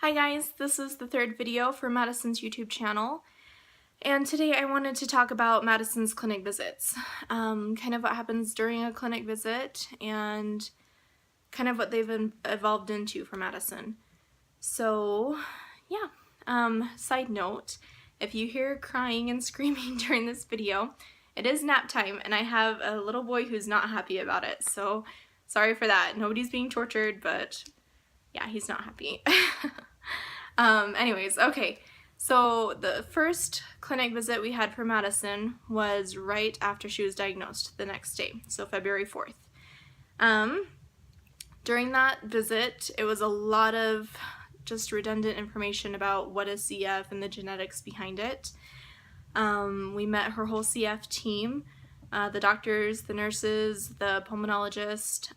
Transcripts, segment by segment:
Hi guys, this is the third video for Maddison's YouTube channel, and today I wanted to talk about Maddison's clinic visits. Kind of what happens during a clinic visit and kind of what they've evolved into for Maddison. So yeah, side note, if you hear crying and screaming during this video, it is nap time and I have a little boy who's not happy about it, so sorry for that. Nobody's being tortured, but yeah, he's not happy. Anyways, okay, so the first clinic visit we had for Maddison was right after she was diagnosed, the next day, so February 4th. During that visit, it was a lot of just redundant information about what is CF and the genetics behind it. We met her whole CF team, the doctors, the nurses, the pulmonologist,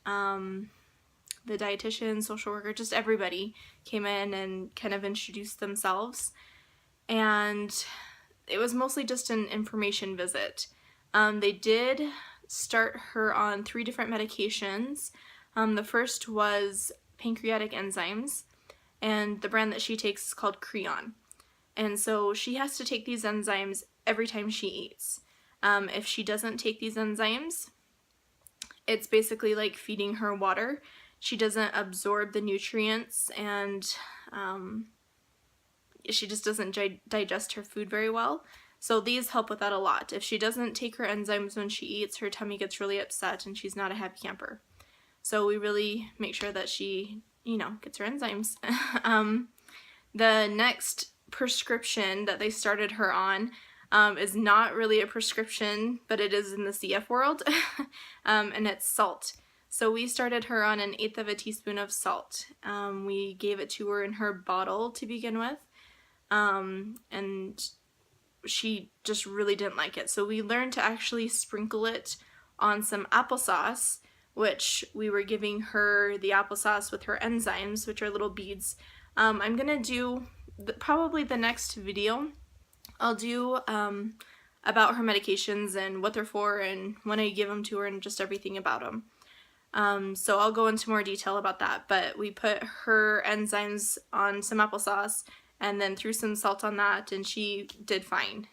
the dietitian, social worker, just everybody came in and kind of introduced themselves. And it was mostly just an information visit. They did start her on 3 different medications. The first was pancreatic enzymes, and the brand that she takes is called Creon. And so she has to take these enzymes every time she eats. If she doesn't take these enzymes, it's basically like feeding her water. She doesn't absorb the nutrients, and she just doesn't digest her food very well. So these help with that a lot. If she doesn't take her enzymes when she eats, her tummy gets really upset and she's not a happy camper. So we really make sure that she, gets her enzymes. The next prescription that they started her on is not really a prescription, but it is in the CF world, and it's salt. So we started her on 1/8 of a teaspoon of salt. We gave it to her in her bottle to begin with, and she just really didn't like it. So we learned to actually sprinkle it on some applesauce, which we were giving her the applesauce with her enzymes, which are little beads. I'm gonna do, probably the next video, I'll do about her medications and what they're for and when I give them to her and just everything about them. So I'll go into more detail about that, but we put her enzymes on some applesauce and then threw some salt on that, and she did fine.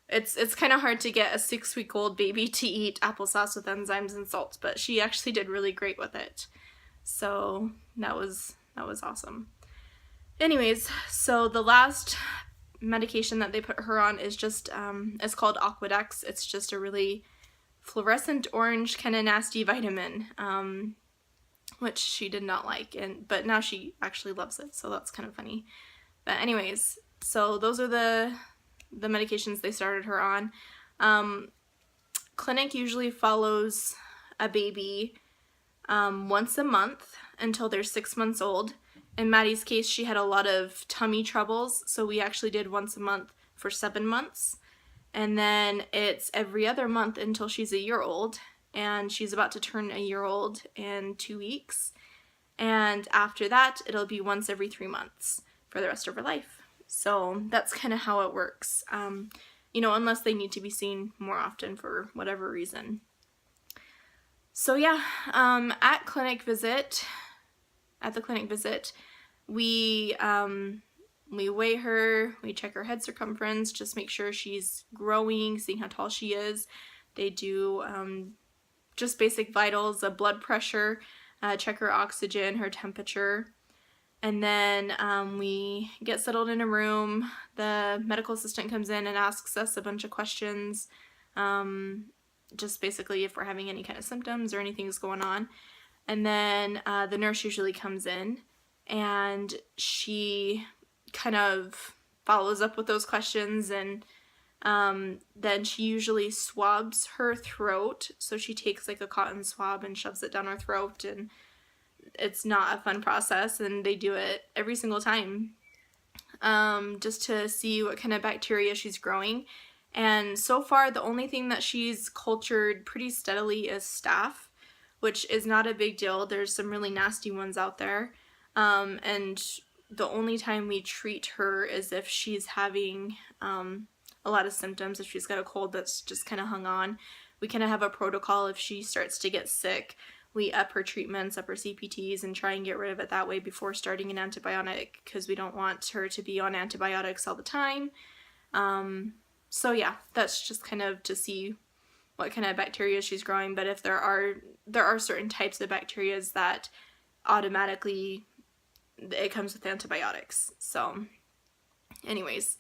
It's kind of hard to get a 6-week-old baby to eat applesauce with enzymes and salt, but she actually did really great with it. So that was awesome. Anyways, so the last medication that they put her on is just, it's called Aquadex. It's just a really fluorescent orange kind of nasty vitamin, which she did not like, but now she actually loves it, so that's kind of funny. But anyways, so those are the medications they started her on. Clinic usually follows a baby once a month until they're 6 months old. In Maddie's case, she had a lot of tummy troubles, so we actually did once a month for 7 months. And then it's every other month until she's 1 year old, and she's about to turn 1 year old in 2 weeks. And after that, it'll be once every 3 months for the rest of her life. So that's kind of how it works, unless they need to be seen more often for whatever reason. So yeah, at the clinic visit, we weigh her, we check her head circumference, just make sure she's growing, seeing how tall she is. They do just basic vitals, a blood pressure, check her oxygen, her temperature, and then we get settled in a room. The medical assistant comes in and asks us a bunch of questions, just basically if we're having any kind of symptoms or anything's going on. And then the nurse usually comes in and she kind of follows up with those questions, and then she usually swabs her throat. So she takes like a cotton swab and shoves it down her throat, and it's not a fun process, and they do it every single time just to see what kind of bacteria she's growing. And so far the only thing that she's cultured pretty steadily is staph, which is not a big deal. There's some really nasty ones out there, and the only time we treat her is if she's having a lot of symptoms. If she's got a cold that's just kind of hung on, we kind of have a protocol. If she starts to get sick, we up her treatments, up her CPTs, and try and get rid of it that way before starting an antibiotic, because we don't want her to be on antibiotics all the time. So yeah, that's just kind of to see what kind of bacteria she's growing. But if there are certain types of bacteria that automatically it comes with antibiotics. So anyways,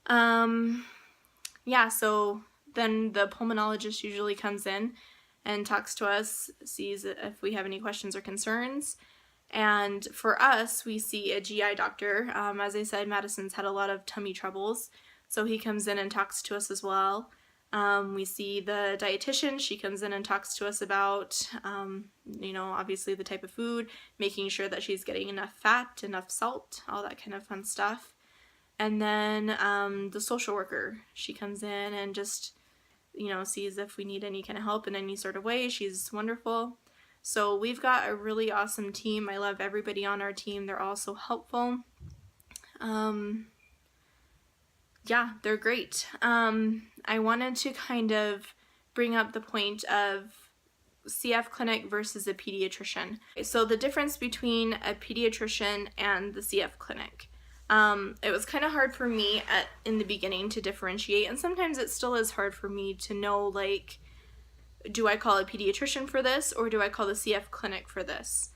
yeah, so then the pulmonologist usually comes in and talks to us, sees if we have any questions or concerns. And for us, we see a GI doctor. As I said, Maddison's had a lot of tummy troubles, so he comes in and talks to us as well. We see the dietitian. She comes in and talks to us about, obviously the type of food, making sure that she's getting enough fat, enough salt, all that kind of fun stuff. And then the social worker, she comes in and just, sees if we need any kind of help in any sort of way. She's wonderful. So we've got a really awesome team. I love everybody on our team. They're all so helpful. Yeah, they're great. I wanted to kind of bring up the point of CF clinic versus a pediatrician. So the difference between a pediatrician and the CF clinic. It was kind of hard for me in the beginning to differentiate, and sometimes it still is hard for me to know, like, do I call a pediatrician for this or do I call the CF clinic for this?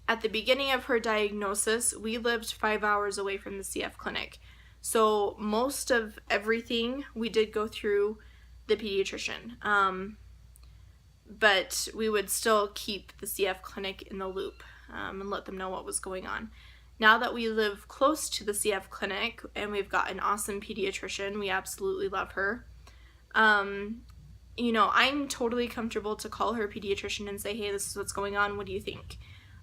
At the beginning of her diagnosis, we lived 5 hours away from the CF clinic. So most of everything we did go through the pediatrician. But we would still keep the CF clinic in the loop and let them know what was going on. Now that we live close to the CF clinic and we've got an awesome pediatrician, we absolutely love her. I'm totally comfortable to call her pediatrician and say, hey, this is what's going on. What do you think?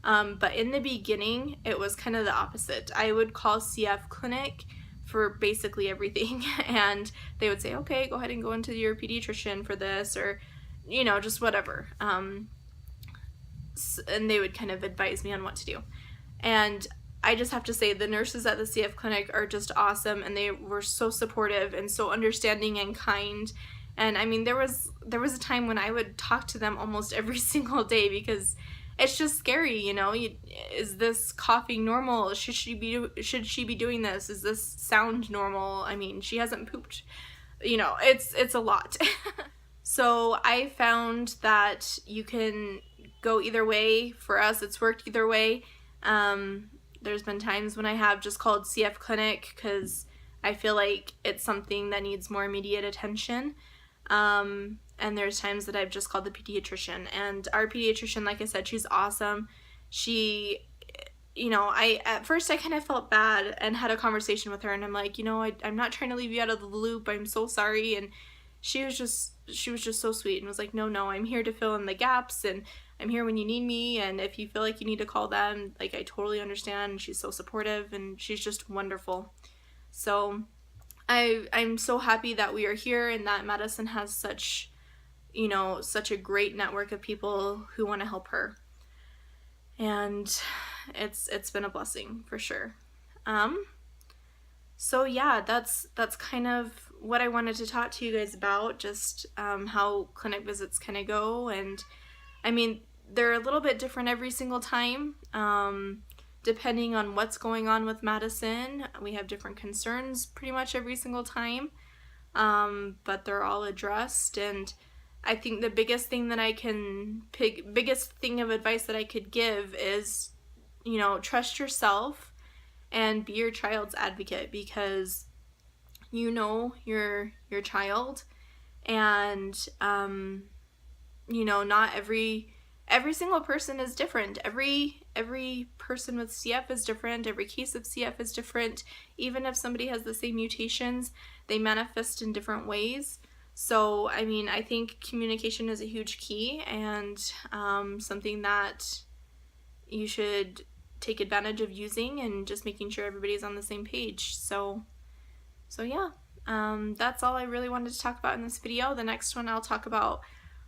But in the beginning, it was kind of the opposite. I would call CF clinic for basically everything, and they would say, okay, go ahead and go into your pediatrician for this, or, just whatever. And they would kind of advise me on what to do. And I just have to say, the nurses at the CF clinic are just awesome, and they were so supportive and so understanding and kind. And I mean, there was a time when I would talk to them almost every single day, because it's just scary, is this coughing normal? Should she be doing this? Is this sound normal? I mean, she hasn't pooped. It's a lot. So I found that you can go either way. For us, it's worked either way. There's been times when I have just called CF clinic because I feel like it's something that needs more immediate attention. And there's times that I've just called the pediatrician. And our pediatrician, like I said, she's awesome. She, at first I kind of felt bad and had a conversation with her, and I'm like, I'm not trying to leave you out of the loop. I'm so sorry. And she was just so sweet and was like, no, I'm here to fill in the gaps, and I'm here when you need me, and if you feel like you need to call them, like, I totally understand. And she's so supportive, and she's just wonderful. So I'm so happy that we are here and that Maddison has such a great network of people who want to help her. And it's been a blessing for sure. So yeah, that's kind of what I wanted to talk to you guys about, just how clinic visits kind of go. And I mean, they're a little bit different every single time. Depending on what's going on with Maddison, we have different concerns pretty much every single time, but they're all addressed. And I think the biggest thing of advice that I could give is, trust yourself and be your child's advocate, because your child, and not every single person is different. Every person with CF is different. Every case of CF is different. Even if somebody has the same mutations, they manifest in different ways. So, I mean, I think communication is a huge key, and something that you should take advantage of using, and just making sure everybody's on the same page. So yeah, that's all I really wanted to talk about in this video. The next one, I'll talk about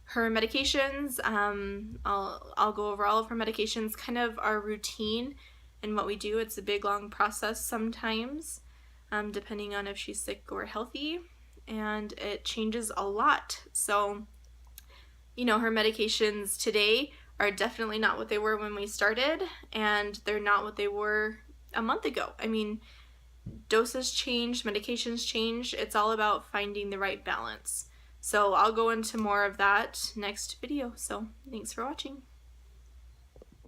her medications. I'll go over all of her medications, kind of our routine and what we do. It's a big, long process sometimes, depending on if she's sick or healthy, and it changes a lot. So You know, her medications today are definitely not what they were when we started, and they're not what they were a month ago. I mean, doses change, medications change. It's all about finding the right balance. So I'll go into more of that next video. So thanks for watching.